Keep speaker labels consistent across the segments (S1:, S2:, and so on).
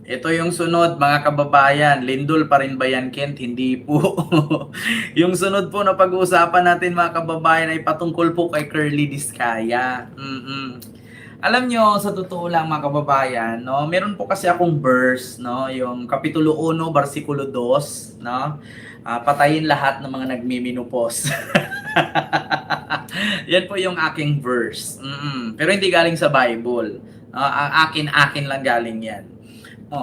S1: Ito yung sunod mga kababayan. Lindol pa rin ba yan, Kent? Hindi po. Yung sunod po na pag-uusapan natin mga kababayan ay patungkol po kay Curly Discaya. Alam nyo, sa totoo lang mga kababayan, no, meron po kasi akong verse, no, yung Kapitulo 1, versikulo 2, no, patayin lahat ng mga nagmiminupos. Yan po yung aking verse. Pero hindi galing sa Bible. Ang akin lang galing yan.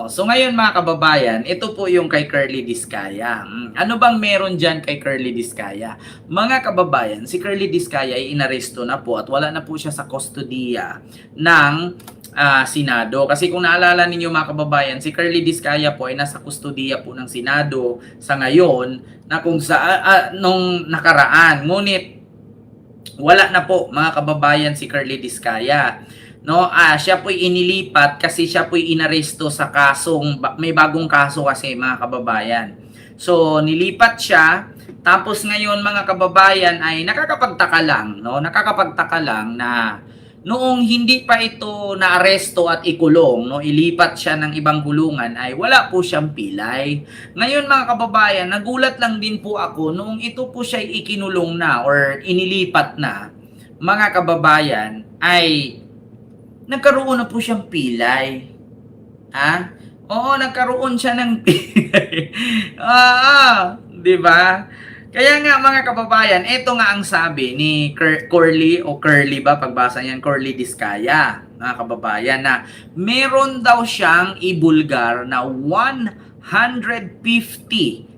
S1: So ngayon mga kababayan, ito po yung kay Curly Discaya. Ano bang meron dyan kay Curly Discaya? Mga kababayan, si Curly Discaya ay inaresto na po at wala na po siya sa kustodiya ng Senado. Kasi kung naalala ninyo mga kababayan, si Curly Discaya po ay nasa kustodiya po ng Senado sa ngayon na kung sa nung nakaraan. Ngunit wala na po mga kababayan si Curly Discaya. No, siya po'y inilipat kasi siya po'y inaresto sa kasong may bagong kaso kasi mga kababayan. So nilipat siya, tapos ngayon mga kababayan ay nakakapagtaka lang, no? Nakakapagtaka lang na noong hindi pa ito naaresto at ikulong, no, ilipat siya ng ibang kulungan ay wala po siyang pilay. Ngayon mga kababayan, nagulat lang din po ako noong ito po siya ikinulong na or inilipat na, mga kababayan, ay nagkaroon na po siyang pilay. Oo, nagkaroon siya ng pilay. Di ba? Kaya nga mga kababayan, ito nga ang sabi ni Curly o Curly ba pagbasa niyan, Curly Discaya, mga kababayan, na meron daw siyang ibulgar na 150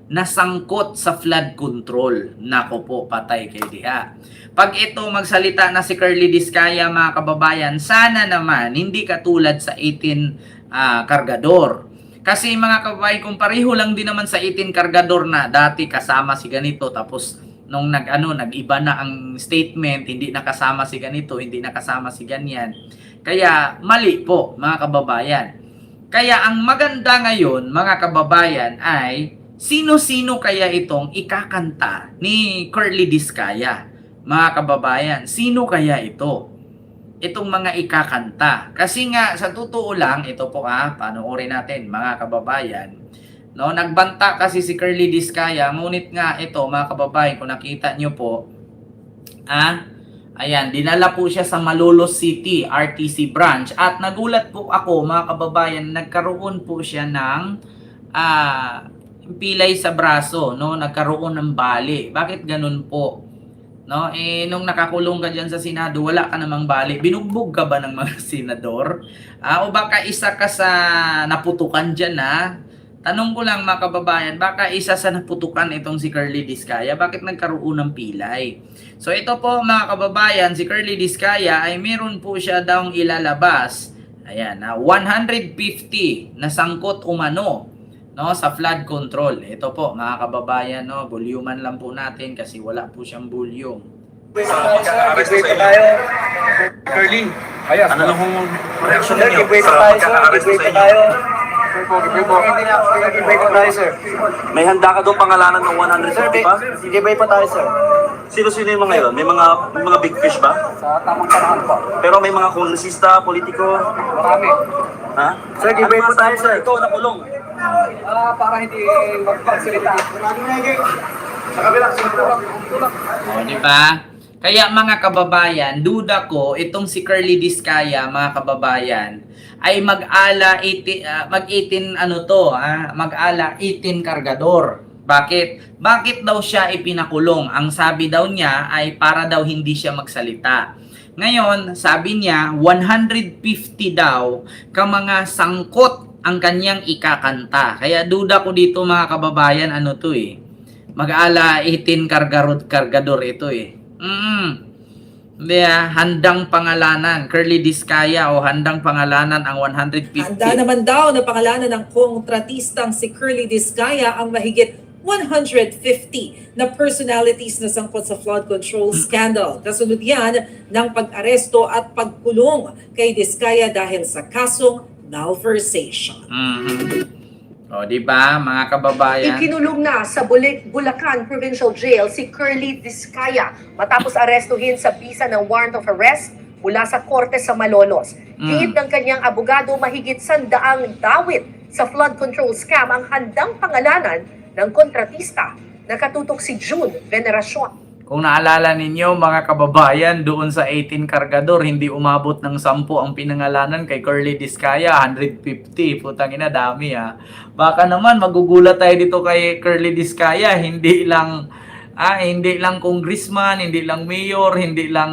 S1: na sangkot sa flood control. Nako po, patay kay diha. Pag ito magsalita na si Curly Discaya mga kababayan, sana naman hindi katulad sa 18 kargador. Kasi mga kababayan, kung pareho lang din naman sa 18 kargador na dati kasama si ganito, tapos nung nag-iba na ang statement, hindi nakasama si ganito, hindi nakasama si ganyan. Kaya mali po mga kababayan. Kaya ang maganda ngayon mga kababayan ay sino-sino kaya itong ikakanta ni Curly Discaya? Mga kababayan, sino kaya ito? Itong mga ikakanta. Kasi nga, sa totoo lang, ito po panoorin natin, mga kababayan. No, nagbanta kasi si Curly Discaya, ngunit nga ito, mga kababayan, kung nakita nyo po, ayan, dinala po siya sa Malolos City, RTC branch. At nagulat po ako, mga kababayan, nagkaroon po siya ng pilay sa braso, no? Nagkaroon ng bali. Bakit ganun po? No, nung nakakulong ka diyan sa Senado, wala ka namang bali. Binugbog ka ba ng mga senador? O baka isa ka sa naputukan diyan Tanong ko lang mga kababayan, baka isa sa naputukan itong si Curly Discaya, bakit nagkaroon ng pilay? So ito po mga kababayan, si Curly Discaya ay meron po siya daw ilalabas. Ayan, 150 na sangkot umano, no, sa flood control. Ito po mga kababayan, no, voluman lang po natin kasi wala po siyang volume.
S2: Pagka-arresto sa tayo. Curly, ano lang kung reaction ninyo sa pagka-arresto sa inyo? May handa ka doon pangalanan ng 150 ba?
S3: Gibay pa tayo, sir.
S2: Sino-sino yung mga yun? May mga big fish ba?
S3: Sa tamang panahon po.
S2: Pero may mga kongresista, politiko?
S3: Marami.
S2: Ha?
S3: Sir, gibay po tayo, sir.
S2: Ikaw nakulong.
S3: Para hindi magpagsalita. Sa kabila,
S1: Di ba? Kaya mga kababayan, duda ko itong si Curly Discaya, mga kababayan, ay mag-ala 18 mag-ala 18 kargador. Bakit? Bakit daw siya ipinakulong? Ang sabi daw niya ay para daw hindi siya magsalita. Ngayon, sabi niya 150 daw ka mga sangkot ang kanyang ikakanta. Kaya duda ko dito mga kababayan, mag-ala 18 kargador ito handang pangalanan, Curly Discaya o handang pangalanan ang 150.
S4: Handa naman daw na pangalanan ng kontratistang si Curly Discaya ang mahigit 150 na personalities na sangkot sa flood control scandal. Kasunod yan ng pag-aresto at pagkulong kay Discaya dahil sa kasong malversation.
S1: O, di ba, mga kababayan?
S5: Ikinulong na sa Bulacan Provincial Jail si Curly Discaya matapos arestuhin sa bisa ng warrant of arrest mula sa korte sa Malolos. Giit ng kanyang abogado, mahigit 100 dawit sa flood control scam ang handang pangalanan ng kontratista. Nakatutok si June Veneracion.
S1: Kung naalala ninyo mga kababayan, doon sa 18 kargador, hindi umabot ng 10 ang pinangalanan kay Curly Discaya, 150. Putang ina, dami ha. Baka naman magugulat tayo dito kay Curly Discaya, hindi lang congressman, hindi lang mayor, hindi lang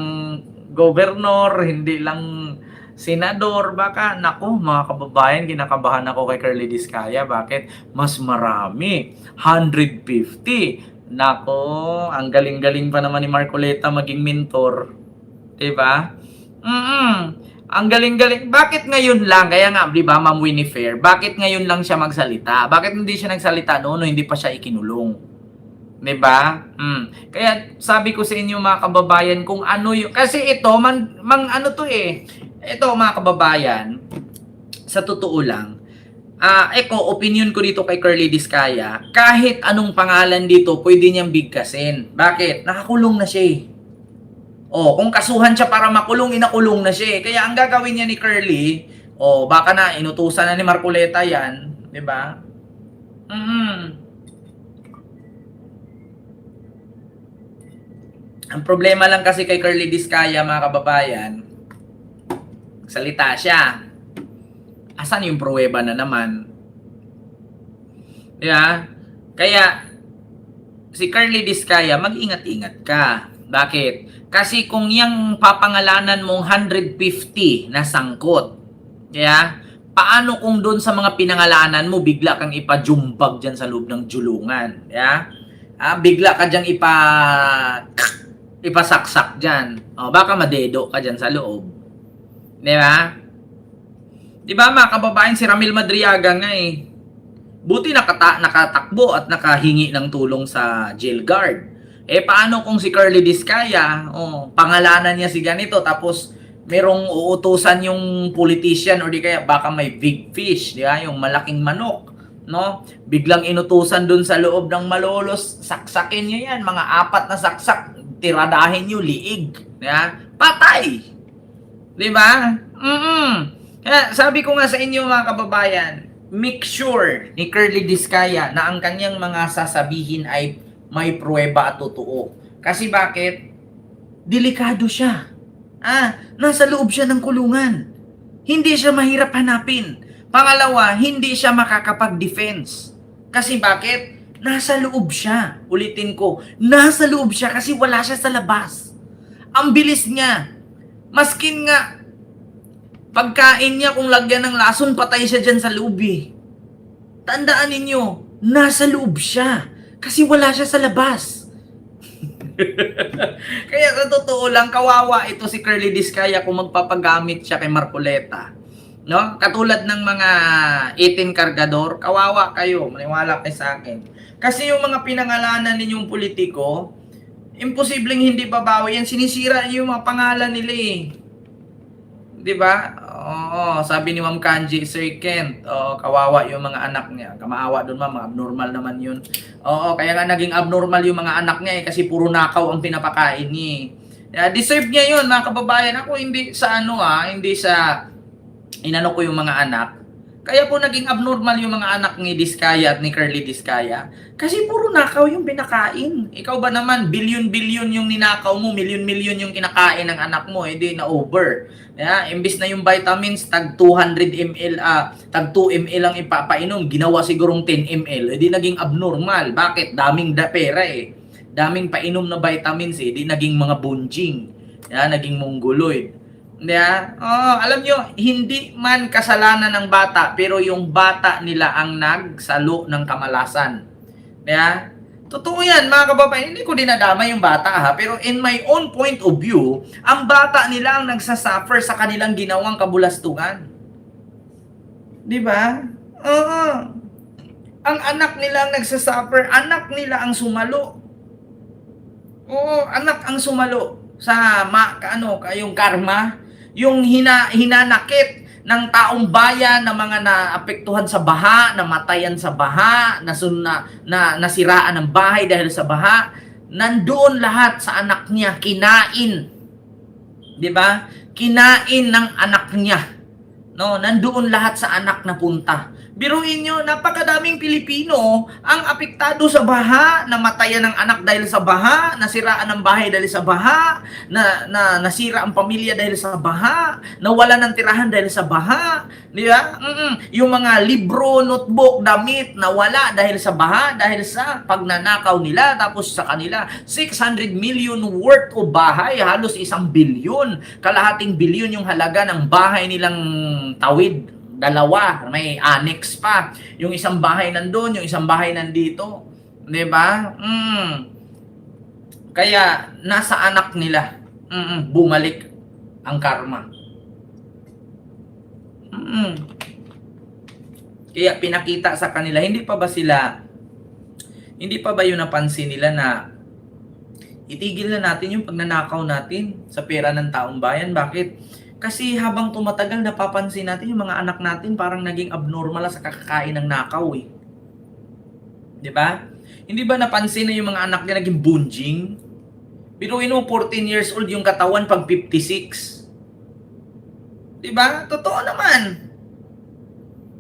S1: governor, hindi lang senador. Baka, nako mga kababayan, kinakabahan ako kay Curly Discaya. Bakit? Mas marami. 150. Nako, ang galing-galing pa naman ni Marcoleta maging mentor. 'Di ba? Ang galing-galing. Bakit ngayon lang? Kaya nga, 'di ba, Ma'am Winnie Fair, bakit ngayon lang siya magsalita? Bakit hindi siya nagsalita noon, hindi pa siya ikinulong? 'Di ba? Kaya sabi ko sa inyo mga kababayan, kung ano yung kasi ito ano to eh. Ito mga kababayan, sa totoo lang, opinion ko dito kay Curly Discaya, kahit anong pangalan dito, pwede niyang bigkasin. Bakit? Nakakulong na siya eh. Kung kasuhan siya para makulong, inakulong na siya eh. Kaya ang gagawin niya ni Curly, baka na inutusan na ni Marcoleta yan, 'di ba? Ang problema lang kasi kay Curly Discaya, mga kababayan, salita siya. Asan yung pruweba na naman? Yeah? Kaya, si Curly Discaya, mag-ingat-ingat ka. Bakit? Kasi kung yung papangalanan mong 150 na sangkot, paano kung doon sa mga pinangalanan mo, bigla kang ipajumbag dyan sa loob ng julungan? Bigla ka dyan ipasaksak dyan. Baka madedo ka dyan sa loob. Di ba? Di ba mga kababayan, si Ramil Madriaga nga eh. Buti nakatakbo at nakahingi ng tulong sa jail guard. Paano kung si Curly Discaya, pangalanan niya si ganito, tapos merong uutusan yung politician or di kaya baka may big fish, di ba? Yung malaking manok, no? Biglang inutusan dun sa loob ng Malolos, saksakin niyo yan, mga 4 na saksak, tiradahin niyo, liig, di ba? Patay! Di ba? Kaya sabi ko nga sa inyo mga kababayan, make sure ni Curly Discaya na ang kanyang mga sasabihin ay may pruweba at totoo. Kasi bakit? Delikado siya. Nasa loob siya ng kulungan. Hindi siya mahirap hanapin. Pangalawa, hindi siya makakapag-defense. Kasi bakit? Nasa loob siya. Ulitin ko, nasa loob siya kasi wala siya sa labas. Ang bilis niya. Maskin nga, pagkain niya kung lagyan ng lason, patay siya dyan sa loob eh. Tandaan ninyo, nasa loob siya. Kasi wala siya sa labas. Kaya sa totoo lang, kawawa ito si Curly Discaya kung magpapagamit siya kay Marcoleta. No? Katulad ng mga 18 kargador, kawawa kayo, maniwala kayo sa akin. Kasi yung mga pinangalanan ninyong politiko, imposibleng hindi babawi yan. Sinisira yung mga pangalan nila eh. 'Di ba? Sabi ni Ma'am Kanji, Sir Kent, kawawa yung mga anak niya. Kamaawa doon, ma'am, abnormal naman yun. Kaya nga naging abnormal yung mga anak niya kasi puro nakaw ang pinapakain niya. Deserve niya yun, mga kababayan. Ako hindi sa hindi sa inano ko yung mga anak. Kaya po naging abnormal yung mga anak ni Discaya at ni Curly Discaya. Kasi puro nakaw yung pinakain. Ikaw ba naman, billion-billion yung ninakaw mo, million-million yung kinakain ng anak mo, di na over. Imbis na yung vitamins, tag 200 ml, tag 2 ml ang ipapainom, ginawa sigurong 10 ml, di naging abnormal. Bakit? Daming pera eh. Daming painom na vitamins di naging mga bunjing. Naging mongoloid. Alam nyo, hindi man kasalanan ng bata, pero yung bata nila ang nagsalo ng kamalasan. Totoo yan, mga kababayan. Hindi ko dinadama yung bata pero in my own point of view, ang bata nila ang nagsasuffer sa kanilang ginawang kabulastugan. Di ba? Ang anak nila ang nagsasuffer, anak nila ang sumalo. Anak ang sumalo sa yung karma. Yung hinanakit ng taong bayan na mga naapektuhan sa baha, namatayan sa baha, nasiraan ng bahay dahil sa baha, nandoon lahat sa anak niya, kinain. 'Di ba? kinain ng anak niya. No, nandoon lahat sa anak na punta. Biruin nyo, napakadaming Pilipino ang apektado sa baha, namatayan ng anak dahil sa baha, nasiraan ng bahay dahil sa baha, nasira ang pamilya dahil sa baha, nawala ng tirahan dahil sa baha, di ba? Yung mga libro, notebook, damit, nawala dahil sa baha, dahil sa pagnanakaw nila, tapos sa kanila, 600 million worth o bahay, halos 1 bilyon, kalahating bilyon yung halaga ng bahay nilang tawid. 2, may annex pa. Yung isang bahay nandun, yung isang bahay nandito. 'Di ba? Kaya nasa anak nila bumalik ang karma. Kaya pinakita sa kanila, hindi pa ba yun napansin nila na itigil na natin yung pagnanakaw natin sa pera ng taong bayan? Bakit? Kasi habang tumatagal, napapansin natin yung mga anak natin parang naging abnormal sa kakakain ng nakaw eh. 'Di ba? Hindi ba napansin na yung mga anak niya naging bunjing? Biruin mo, 14 years old yung katawan pag 56. 'Di ba? Totoo naman.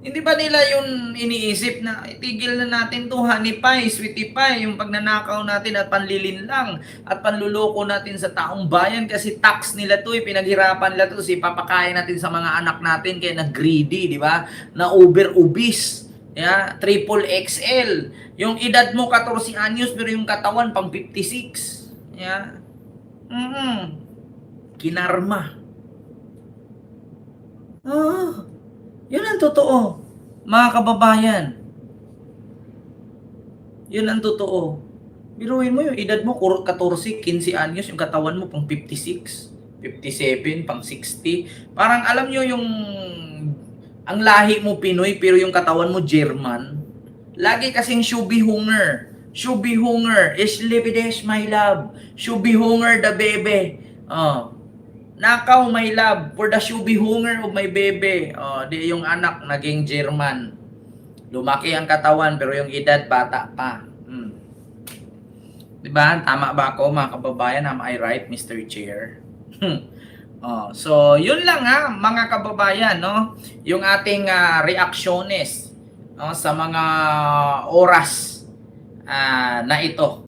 S1: Hindi ba nila yung iniisip na itigil na natin to, honey pie, sweetie pie, yung pagnanakaw natin at panlilin lang at panluloko natin sa taong bayan kasi tax nila to, pinaghirapan nila to, si papakain natin sa mga anak natin kaya na-greedy, di ba? Na over-obese, yeah? Triple XL. Yung edad mo 14 anyos pero yung katawan pang 56. Yeah? Kinarma. Yun ang totoo, mga kababayan. Yun ang totoo. Biruin mo yung edad mo, 14, 15 anyos, yung katawan mo pang 56, 57, pang 60. Parang alam nyo yung, ang lahi mo Pinoy, pero yung katawan mo German. Lagi kasing shubi hunger. Shubi hunger, Ishlibidesh my love. Shubi hunger the baby. Nakaw, my love, for the shubi hunger of my baby. Di yung anak naging German. Lumaki ang katawan pero yung edad bata pa. Diba? Tama ba ako, mga kababayan? Am I right, Mr. Chair? So, yun lang mga kababayan, no? Yung ating reaksyones sa mga oras na ito.